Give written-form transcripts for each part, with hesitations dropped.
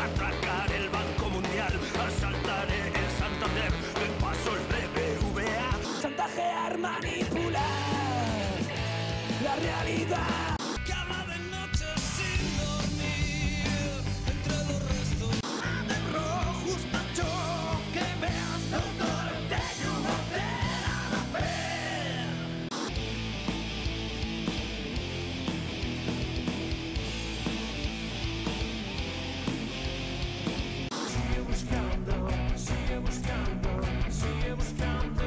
atracar el Banco Mundial, asaltaré el Santander, me paso el BBVA. Chantajear, manipular la realidad. Cama de noche sin dormir, entre los restos de rojos, macho, que veas doctor, te ayudo a ver. Sigue buscando, sigue buscando, sigue buscando,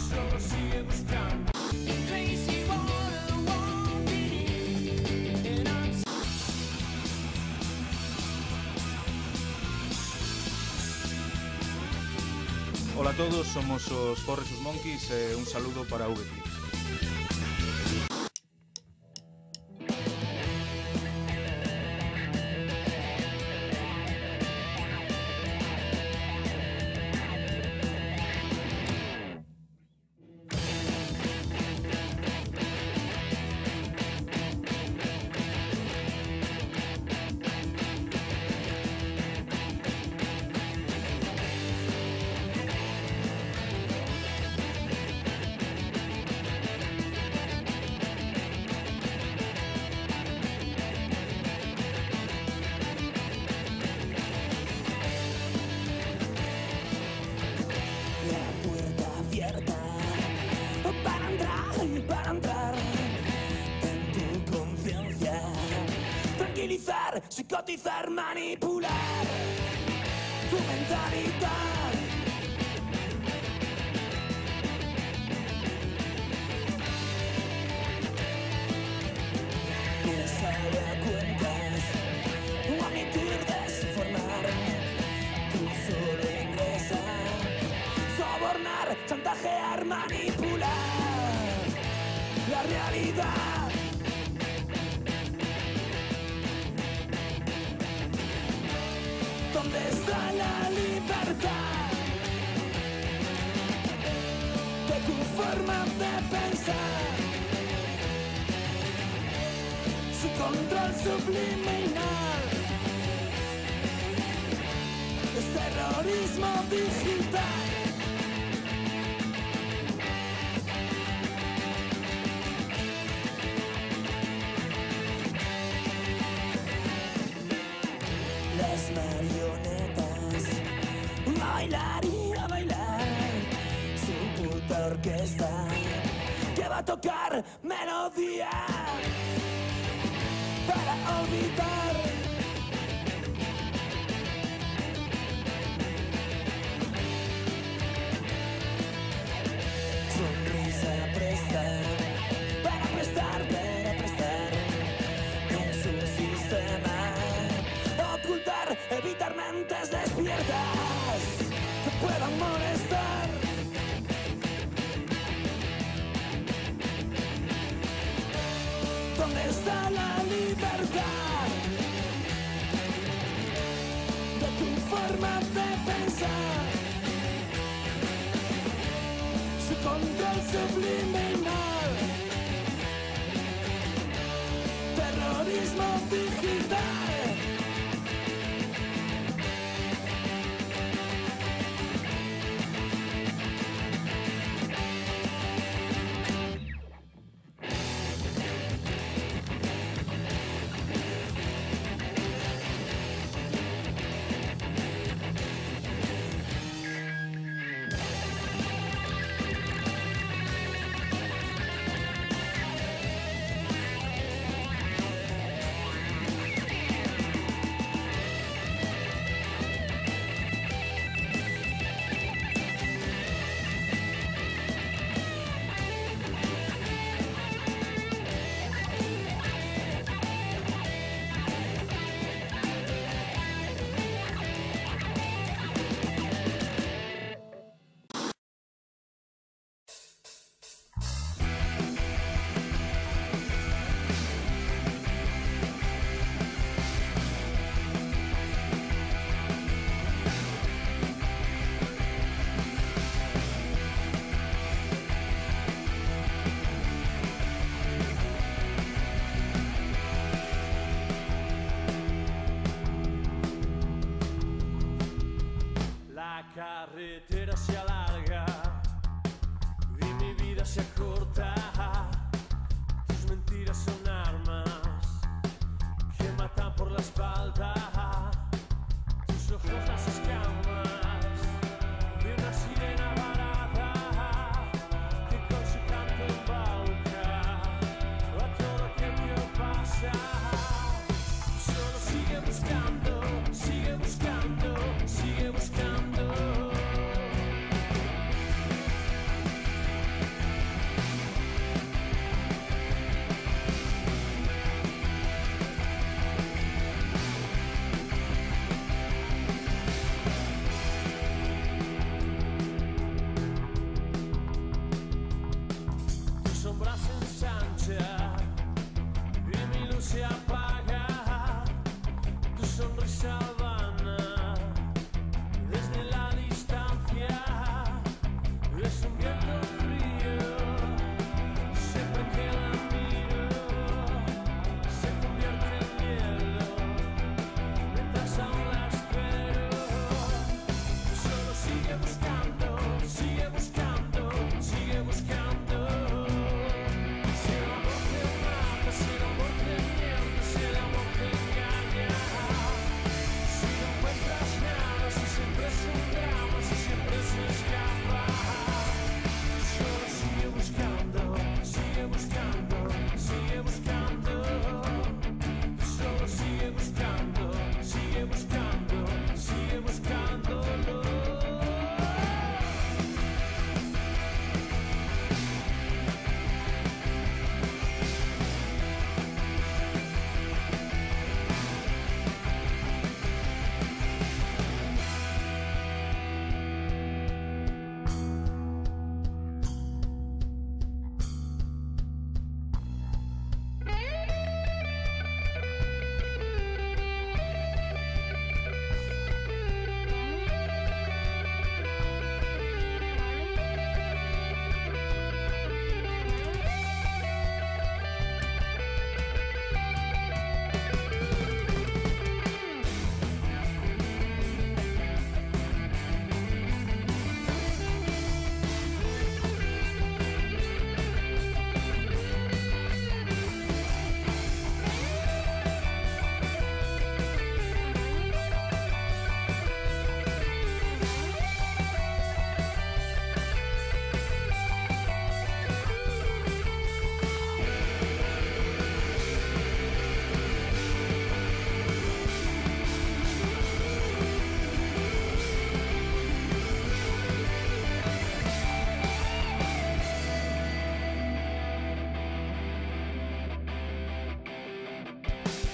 solo sigue buscando. Hola a todos, somos os Four Resus Monkeys e un saludo para VClips. Para entrar en tu conciencia, tranquilizar, psicotizar, manipular tu mentalidad. Me sale a cuentas o admitir desinformar, tú solo ingresa, sobornar, chantajear, manipular la realidad. ¿Dónde está la libertad de tu forma de pensar? Su control subliminal es terrorismo digital. Las marionetas a bailar y a bailar su puta orquesta que va a tocar melodía para olvidar. Sonrisa prestar para prestar en su sistema. Ocultar, evitar mentes despiertas que puedan molestar. ¿Dónde está la libertad de tu forma de pensar? Su control subliminal, terrorismo digital. carretera se alarga y mi vida se acorta. Tus mentiras son armas que matan por la espalda. Tus ojos las escamas de una sirena varada que con su canto embauca a todo aquel que pasa. Solo sigue buscando, sigue buscando, sigue buscando. Tu sombra se ensancha y mi luz se apaga. Tu sonrisa vana desde la distancia es un viento frío. Siempre que la miro se convierte en hielo mientras aún la espero. Solo sigue buscando, sigue buscando, sigue buscando. Si el amor te mata, si el amor te miente, si el amor te engaña, si no encuentras nada, si siempre es un drama, si siempre se escapa. Solo sigue buscando, sigue buscando, sigue buscando. Solo sigue buscando, sigue buscando, sigue buscándolo.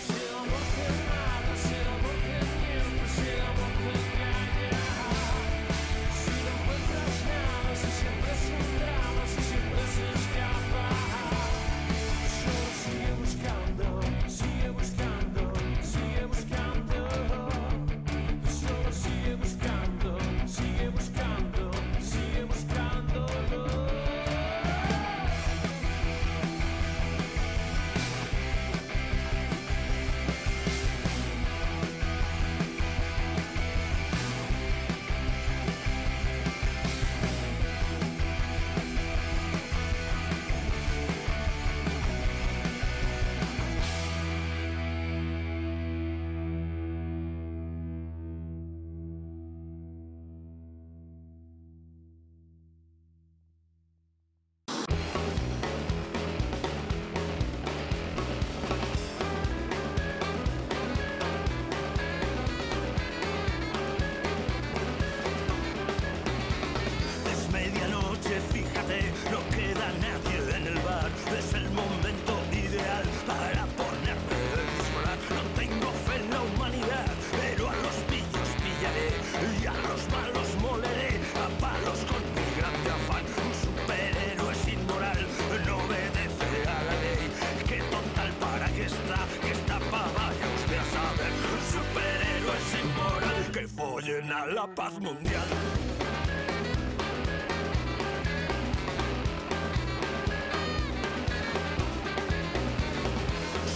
Si el amor te mata, si el amor te miente, si el amor te engaña, si no encuentras nada, si siempre es un drama, si siempre se escapa. Solo sigue buscando, sigue buscando, sigue buscando. Solo sigue buscando, sigue buscando, sigue buscándolo. Es medianoche, fíjate, no queda nadie en el bar. Es el momento ideal para ponerme el disfraz. No tengo fe en la humanidad, pero a los pillos pillaré y a los malos moleré a palos con mi grande afán. Un superhéroe sin moral no obedece a la ley. Qué total, para qué está, que está pa' vaya usted a saber. Un superhéroe sin moral que follen a la paz mundial.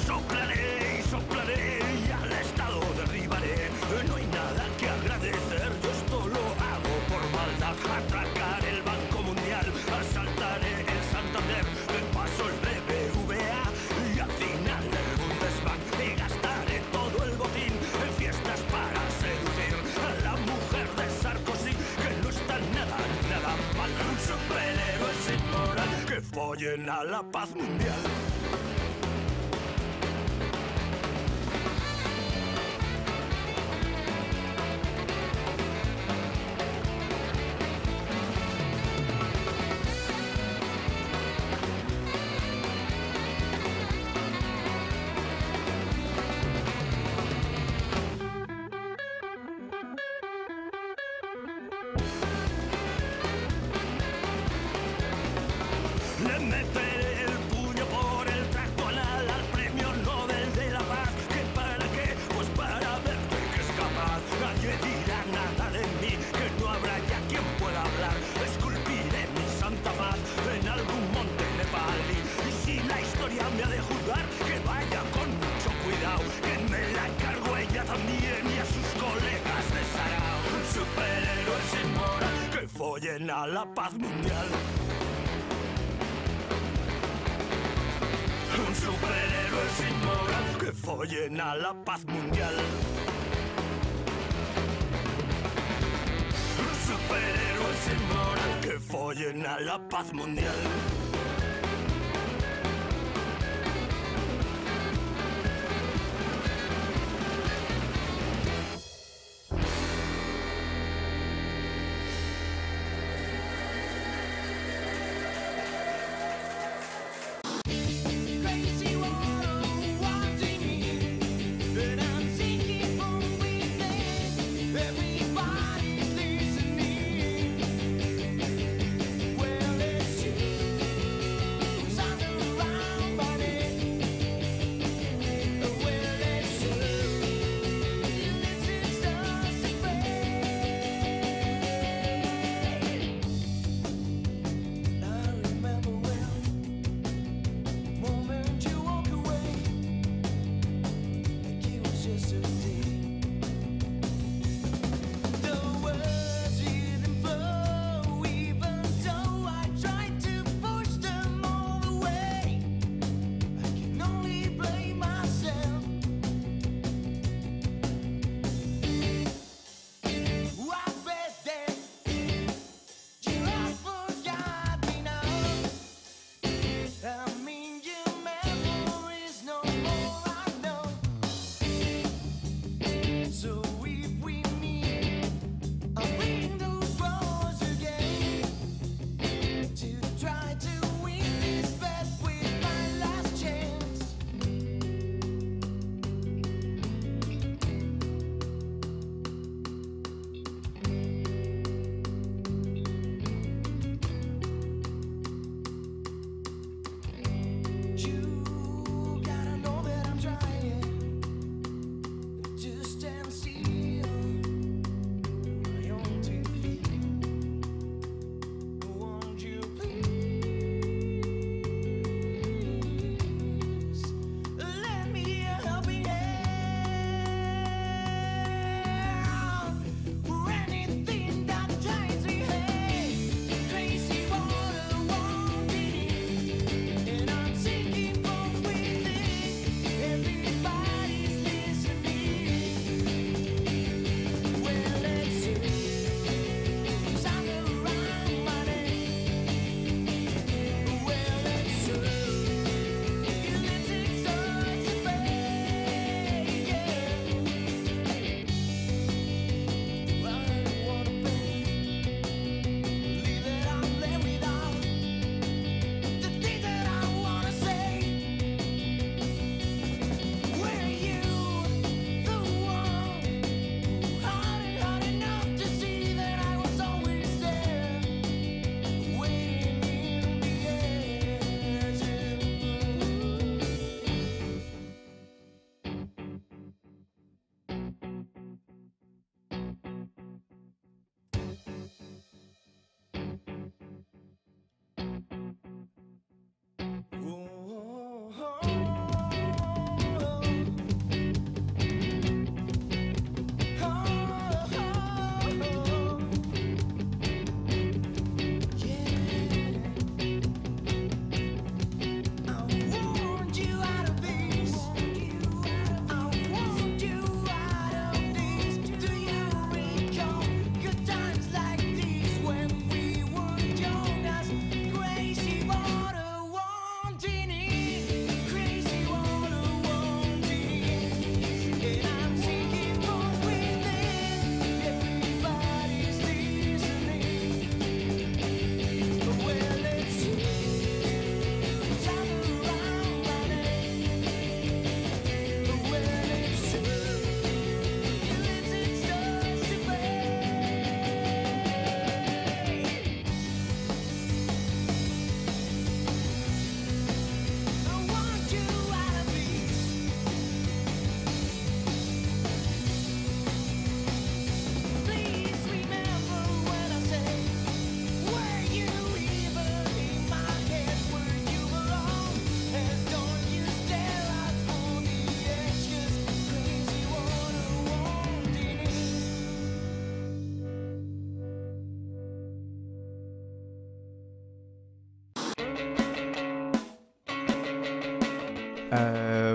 Soplaré y soplaré y al Estado derribaré. No hay nada que agradecer, yo esto lo hago follen a la paz mundial. Le meteré el puño por el tracto anal al premio Nobel de la Paz. ¿Que para qué? Pues para verte que es capaz. Nadie dirá nada de mí, que no habrá ya quien pueda hablar. Esculpiré mi santa paz en algún monte nepalí. Y si la historia me ha de juzgar, que vaya con mucho cuidado, que me la encargo ella también y a sus colegas de Sarao. Un superhéroe sin moral, que follen a la paz mundial. Un superhéroe sin moral, que follen a la paz mundial. Un superhéroe sin moral, que follen a la paz mundial.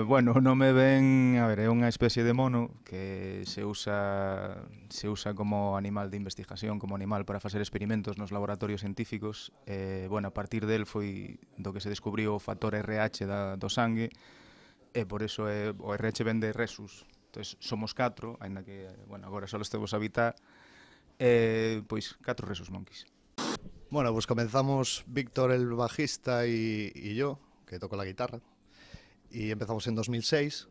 Bueno, non me ven, a ver, é unha especie de mono que se usa como animal de investigación, como animal para facer experimentos nos laboratorios científicos. Bueno, a partir del foi do que se descubriu o factor RH do sangue, e por iso o RH ven de Rhesus. Entón, somos 4, aínda que, bueno, agora só estemos a habitar, pois 4 Rhesus Monkeys. Bueno, pues comenzamos Víctor, el bajista, y yo, que toco la guitarra. Y empezamos en 2006.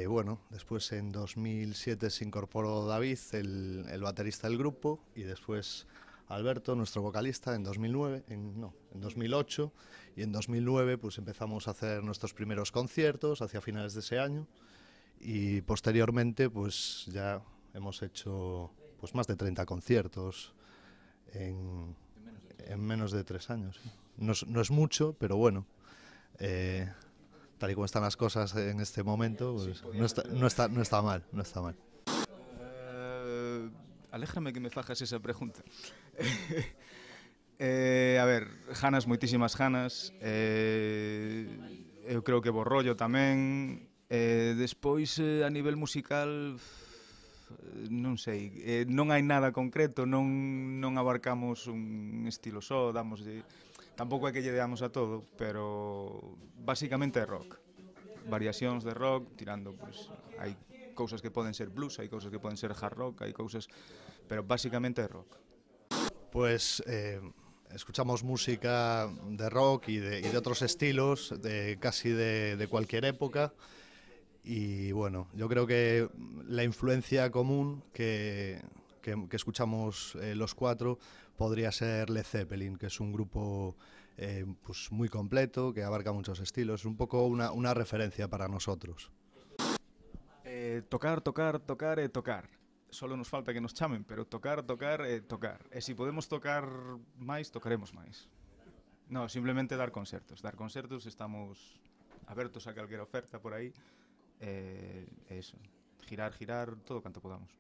Bueno, después en 2007 se incorporó David, el baterista del grupo, y después Alberto, nuestro vocalista, en 2009, en 2008. Y en 2009 pues empezamos a hacer nuestros primeros conciertos hacia finales de ese año. Y posteriormente pues ya hemos hecho pues más de 30 conciertos en menos de 3 años. No es mucho, pero bueno. Tal y como están las cosas en este momento, pues sí, no está mal. Alégrame que me fajas esa pregunta. A ver, ganas, moitísimas ganas. Eu creo que bo rollo tamén. Despois, a nivel musical, non sei, non hai nada concreto, non abarcamos un estilo só, damoslle... Tampouco é que lle damos a todo, pero basicamente é rock. Variacións de rock, tirando, pois, hai cousas que poden ser blues, hai cousas que poden ser hard rock, hai cousas, pero basicamente é rock. Pues escuchamos música de rock y de otros estilos, casi de cualquier época. Y bueno, yo creo que la influencia común que escuchamos los 4 podría ser Led Zeppelin, que es un grupo pues muy completo, que abarca muchos estilos, es un poco una referencia para nosotros. Tocar e tocar. Solo nos falta que nos chamen, pero tocar e tocar. E se podemos tocar máis, tocaremos máis. No, simplemente dar concertos. Dar concertos, estamos abertos a calquera oferta por aí. Eso, girar, todo cuanto podamos.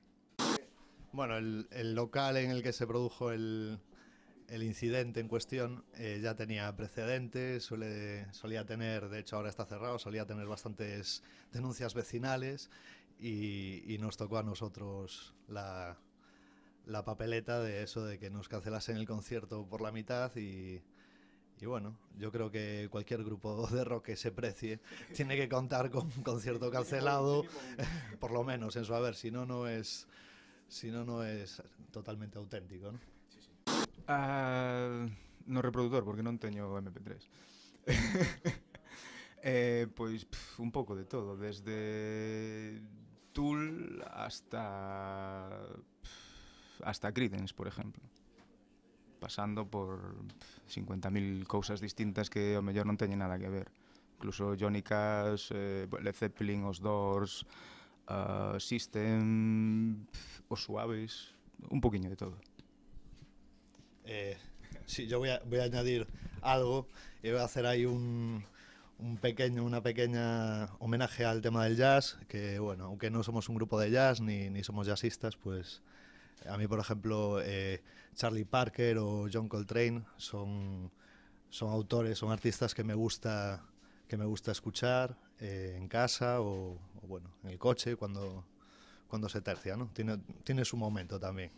Bueno, el local en el que se produjo el incidente en cuestión ya tenía precedentes, solía tener, de hecho ahora está cerrado, solía tener bastantes denuncias vecinales y nos tocó a nosotros la papeleta de eso, de que nos cancelasen el concierto por la mitad y bueno, yo creo que cualquier grupo de rock que se precie tiene que contar con un concierto cancelado, por lo menos en su haber, si no, no es totalmente auténtico, ¿no? No reproductor, porque non teño MP3. Pois un pouco de todo, desde Tool hasta Creedence, por ejemplo, pasando por 50.000 cousas distintas que ao mellor non teñen nada que ver. Incluso Johnny Cash, Led Zeppelin, os Doors, System, os Suaves, un poquinho de todo. Sí, yo voy a añadir algo y voy a hacer ahí una pequeña homenaje al tema del jazz, que bueno, aunque no somos un grupo de jazz ni somos jazzistas, pues a mí, por ejemplo, Charlie Parker o John Coltrane son autores, son artistas que me gusta escuchar en casa o bueno, en el coche cuando se tercia, ¿no? Tiene su momento también.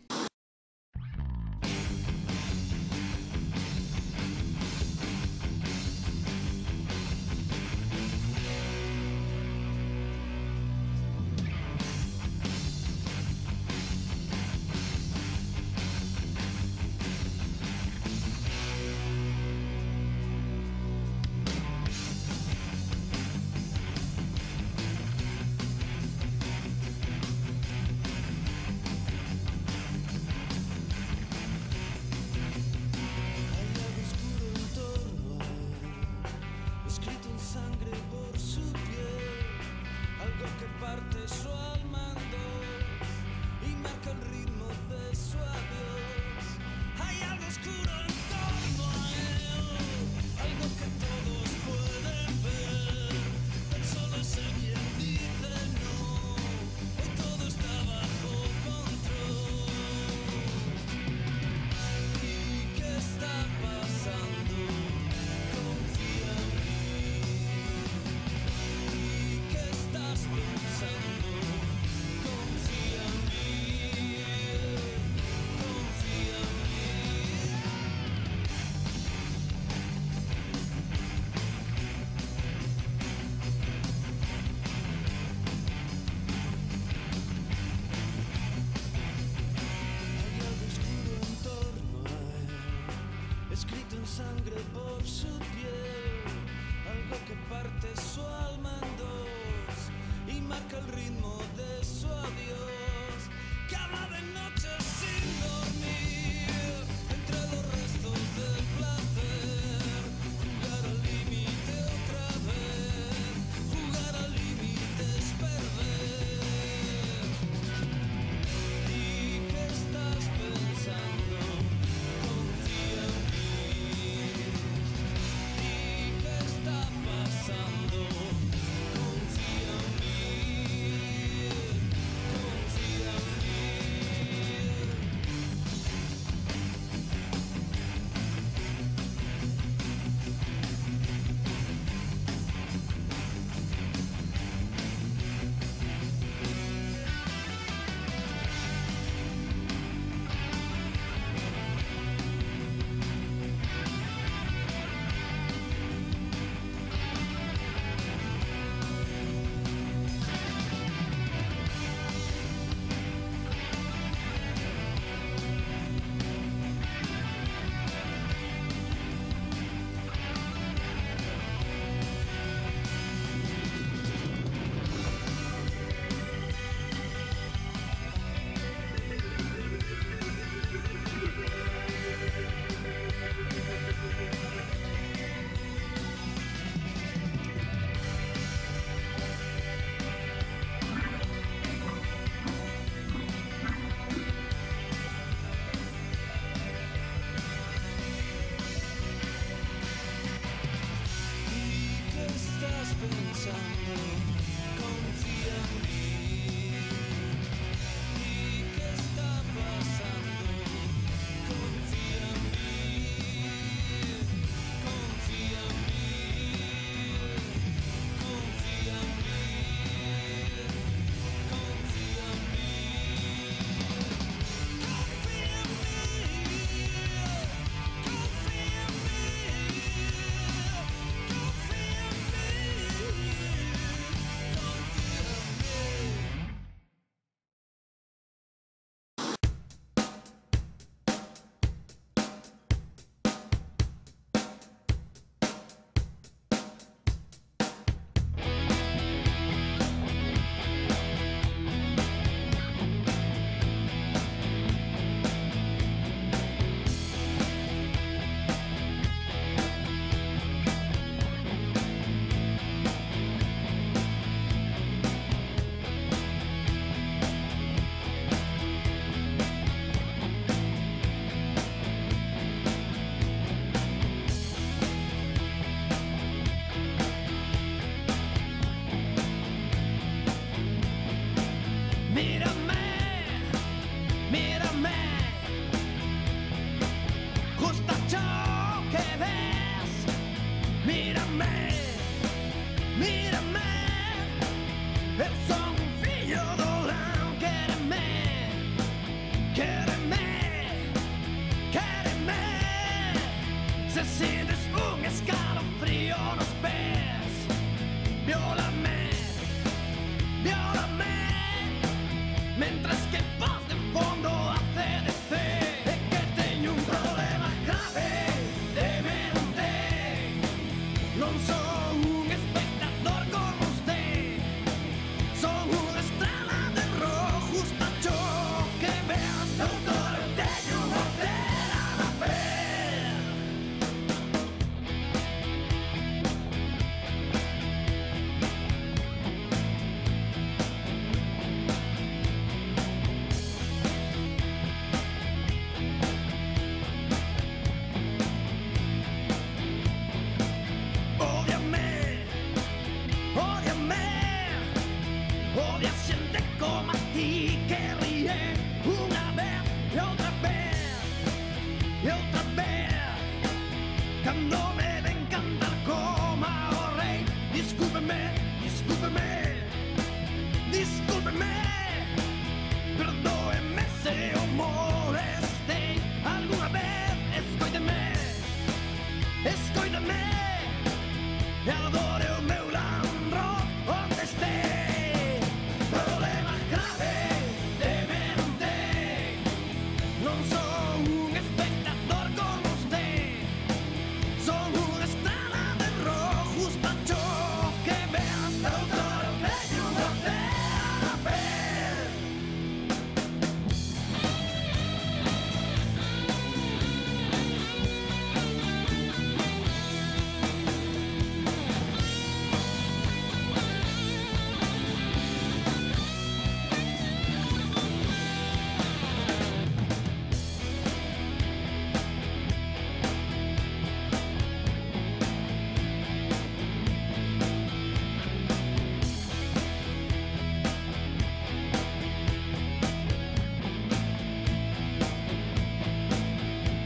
Mírame, mírame, justo ciò che ves. Mírame, mírame, eu sou filho do leão. Quérer-me, quérer-me, quérer-me. Se sientes un escalofrío nos pés, viólame, viólame. Mientras que voz de fondo hace de fe que tengo un problema grave de mente. Non soy un espectador como usted, soy una estrella de rojo, justo yo que veas, doctor, tengo mortera la ver. Ódiame, ódiame, odia siente como a ti que ríe una vez y otra vez y otra vez. Cuando me ven cantar como a rey, discúlpeme, discúlpeme, discúlpeme, perdóeme se o moleste alguna vez. Escóiteme, escóiteme. E adore o meu land rock onde este. Problema grave de mente. Non son un espectador como usted, son una estrella de rojo, justo yo que veas, doctor, tengo mortera a ver.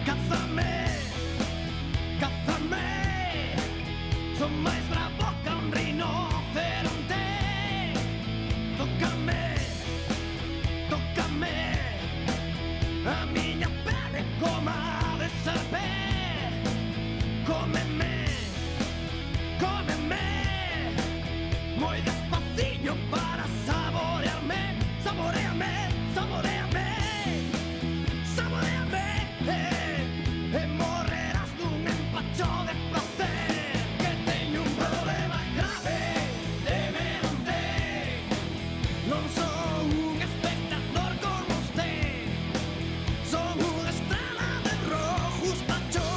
Cázame, cázame, son máis bravo que un rinoceronte. Tócame, tócame, a miña pele como a de serpente. Cómeme, cómeme, moi despaciño para saborearme, saboreame, saboreame, saboreame. E morrerás dun empacho de placer, que teño un problema grave de mente. Non son un espectador como usted, son unha estrella de rojo, justo yo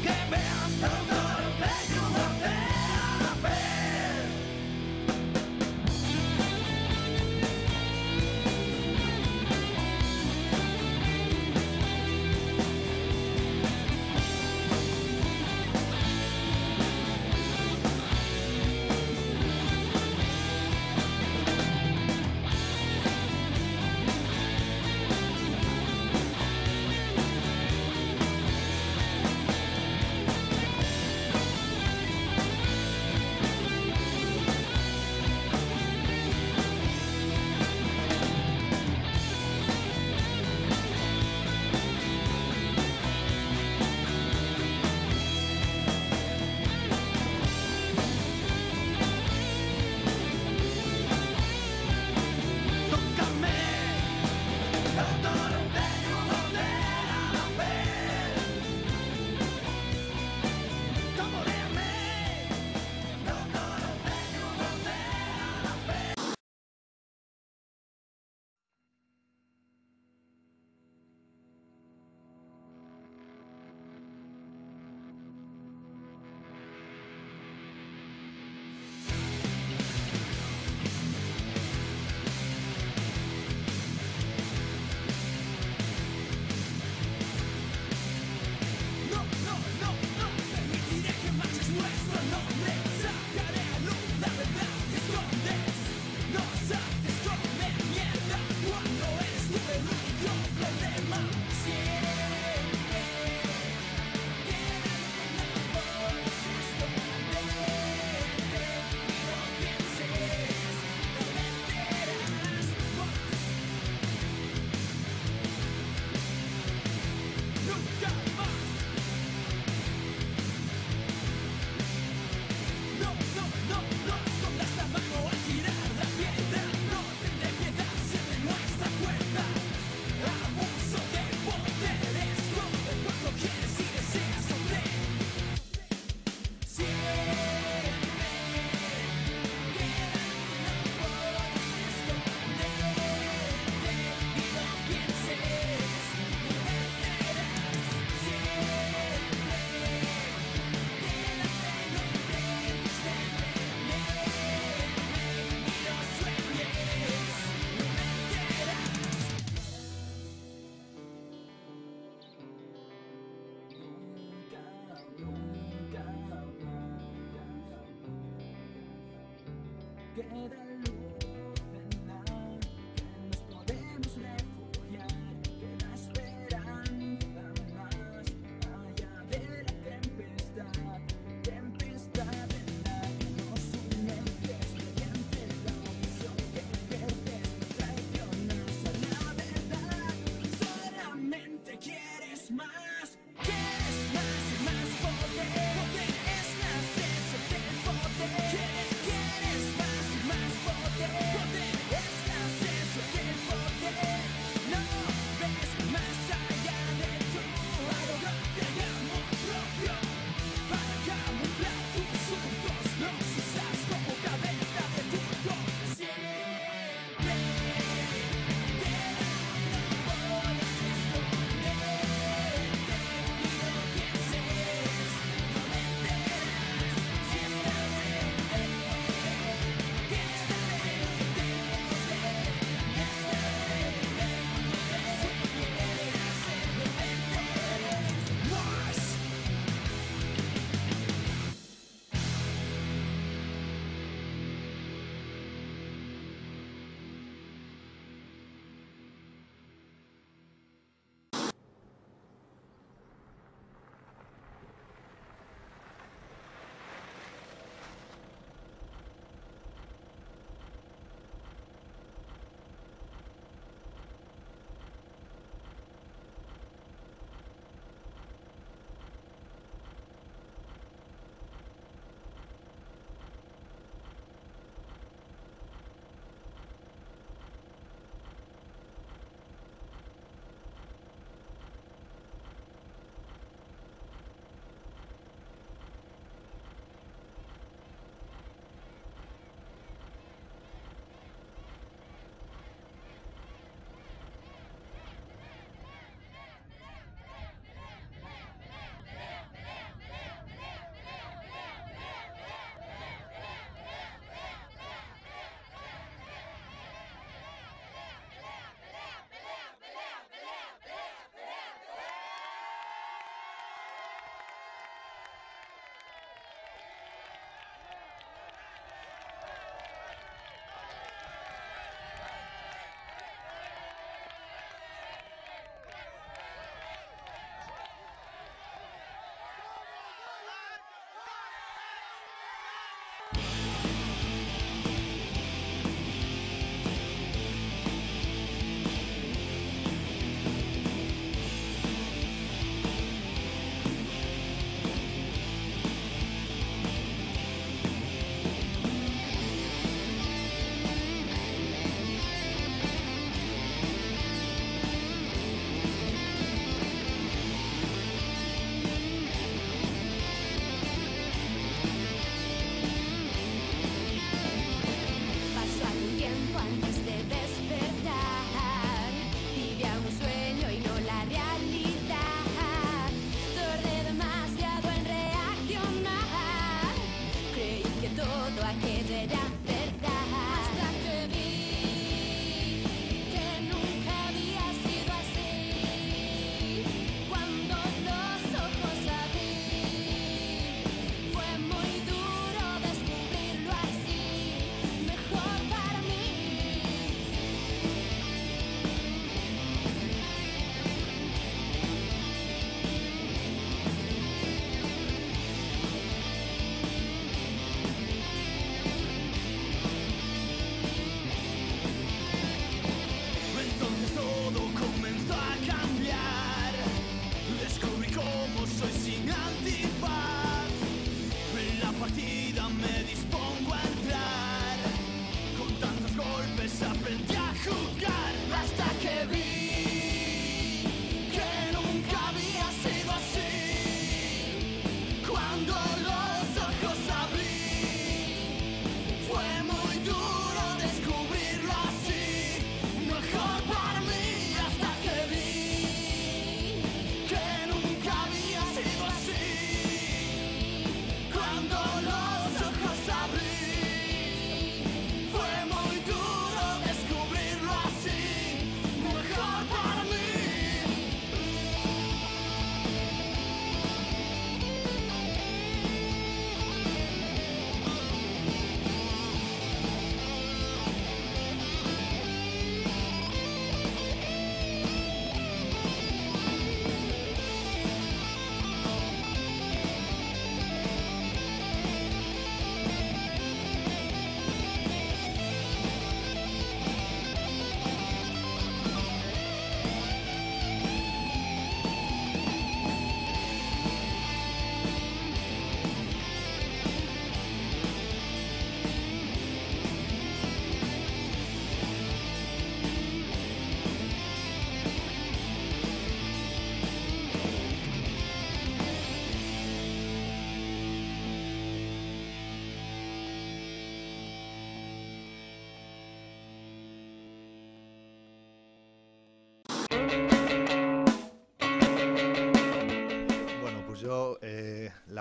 que veas, doctor, teño mortera a ver. queda luz en la que nos podemos refugiar, queda esperanza más allá de la tempestad, tempestad en la que nos sumerges mediante la opción que ejerces, traicionas a la verdad, solamente quieres más. Quieres más y más poder, poder es más de ese del poder. Quieres más y más poder.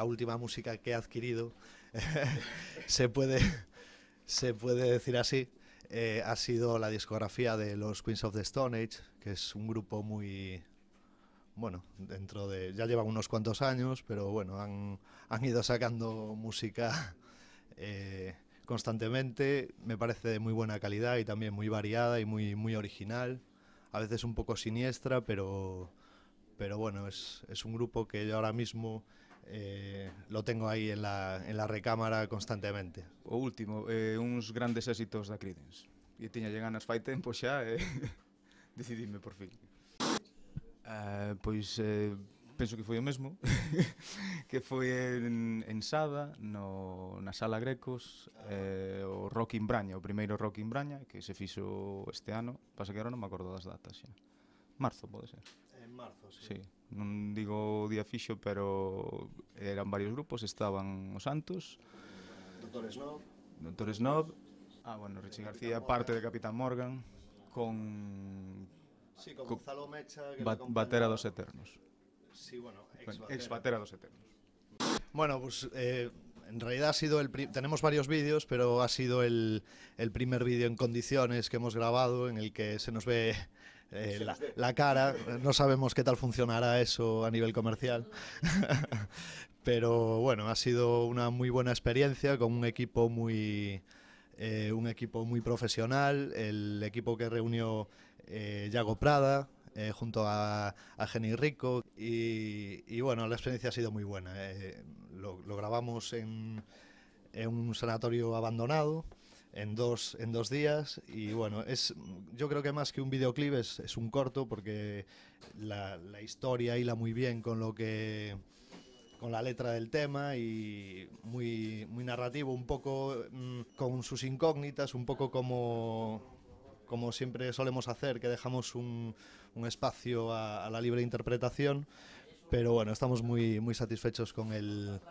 la última música que he adquirido, se puede decir así, ha sido la discografía de los Queens of the Stone Age, que es un grupo muy... Bueno, ya llevan unos cuantos años, pero bueno, han ido sacando música constantemente. Me parece de muy buena calidad y también muy variada y muy original. A veces un poco siniestra, pero bueno, es un grupo que yo ahora mismo lo tengo ahí en la recámara constantemente. O último, uns grandes éxitos da Creedence. E tiña ganas fai tempo xa e decidime por fin. Pois penso que foi o mesmo que foi en Sada na Sala Grecos, o Rock in Braña, o primeiro Rock in Braña que se fixo este ano, pasa que agora non me acordo das datas xa. Marzo pode ser. En marzo, sí. Sí, non digo o día fixo, pero eran varios grupos, estaban os Santos, Dr. Snob, bueno, Richie García, parte de Capitán Morgan, con Sí, con Gonzalo Mecha, que Batera dos Eternos. Sí, bueno, Ex Batera dos Eternos. Bueno, pues en realidad ha sido tenemos varios vídeos, pero ha sido el primer vídeo en condiciones que hemos grabado, en el que se nos ve la cara. No sabemos qué tal funcionará eso a nivel comercial. Pero bueno, ha sido una muy buena experiencia con un equipo muy profesional, el equipo que reunió Yago Prada, junto a Jenny Rico, y bueno, la experiencia ha sido muy buena. Lo grabamos en un sanatorio abandonado en dos días, y bueno, yo creo que más que un videoclip es un corto, porque la historia hila muy bien con la letra del tema, y muy narrativo, un poco con sus incógnitas, un poco como siempre solemos hacer, que dejamos un espacio a la libre interpretación, pero bueno, estamos muy satisfechos con el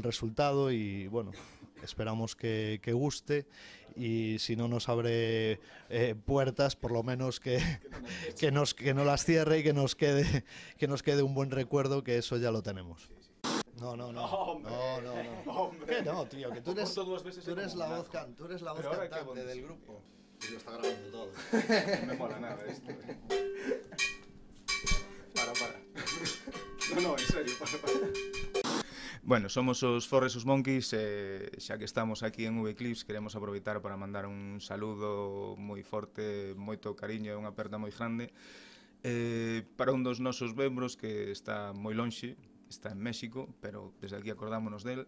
resultado, y bueno, esperamos que guste, y si no nos abre puertas, por lo menos que no las cierre, y que nos quede un buen recuerdo, que eso ya lo tenemos. No. ¿Qué no, tío? Que tú eres la voz cantante del grupo. Y lo está grabando todo. No me mola nada esto. Para. No, en serio, para. Bueno, somos os Forresus Monkeys, xa que estamos aquí en V-Clips, queremos aproveitar para mandar un saludo moi forte, moito cariño e unha aperta moi grande para un dos nosos membros que está moi lonxe, está en México, pero desde aquí acordámonos del.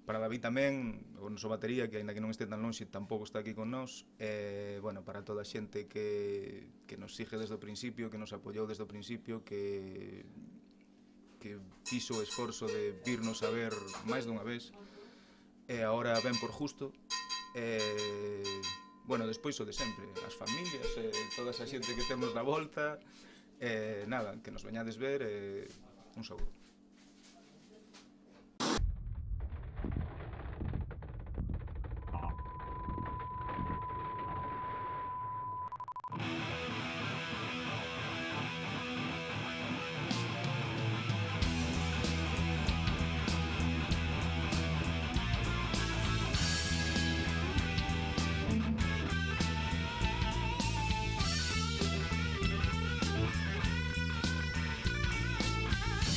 Para David tamén, o noso batería, que aínda que non este tan lonxe, tampouco está aquí con nós. Bueno, para toda a xente que nos sigue desde o principio, que nos apoiou desde o principio, que fixo o esforzo de virnos a ver máis dunha vez, e agora ven por justo. Bueno, despois o de sempre, as familias, toda esa xente que temos na volta, nada, que nos veñades ver, un saúdo.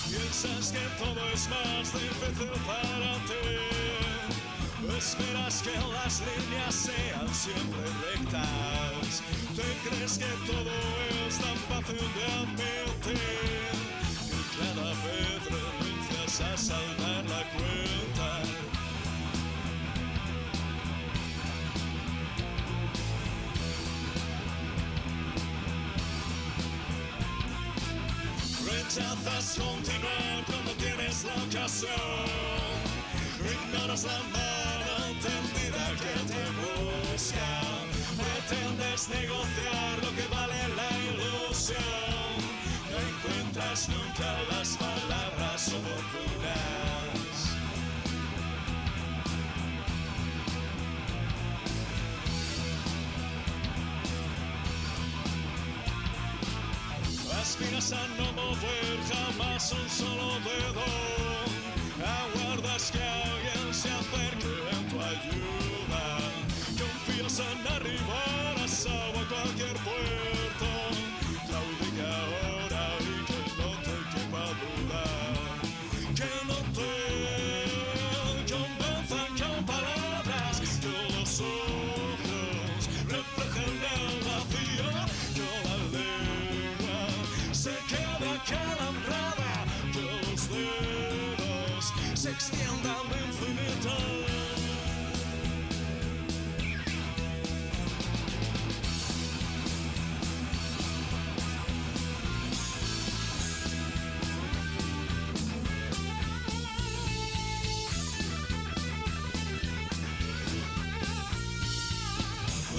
Piensas que todo es más difícil para ti. Esperas que las líneas sean siempre rectas. Te crees que todo es tan fácil de admitir, y cada vez renuncias a saldar la cuenta. Rechazas continuar cuando tienes la ocasión. Ignoras la mano tendida que te busca. Pretendes negociar lo que vale la ilusión. No encuentras nunca las palabras oportunas. Aspiras a no mover jamás un solo dedo. Agua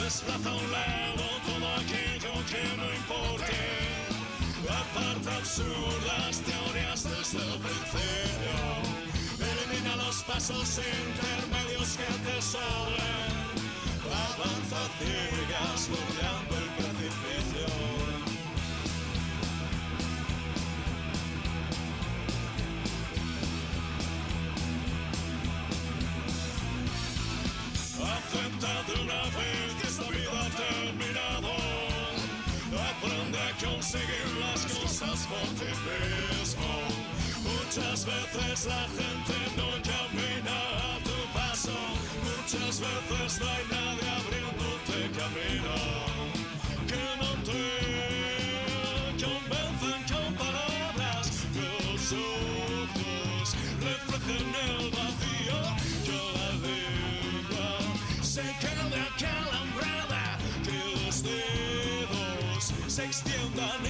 desplaza a un lado todo aquello que no importe. Aparta absurdas teorías desde el principio. Elimina los pasos intermedios que te sobren. Avanza ciegas bordeando el precipicio. Acepta de una vez que esta vida ha terminado. Aprende a conseguir las cosas por ti mismo. Muchas veces la gente no camina a tu paso. Muchas veces no hay nadie abriéndote camino. Que no te convencen con palabras. Que los ojos reflejen el vacío. Que la lengua se quede acalambrada. Que los dedos se extiendan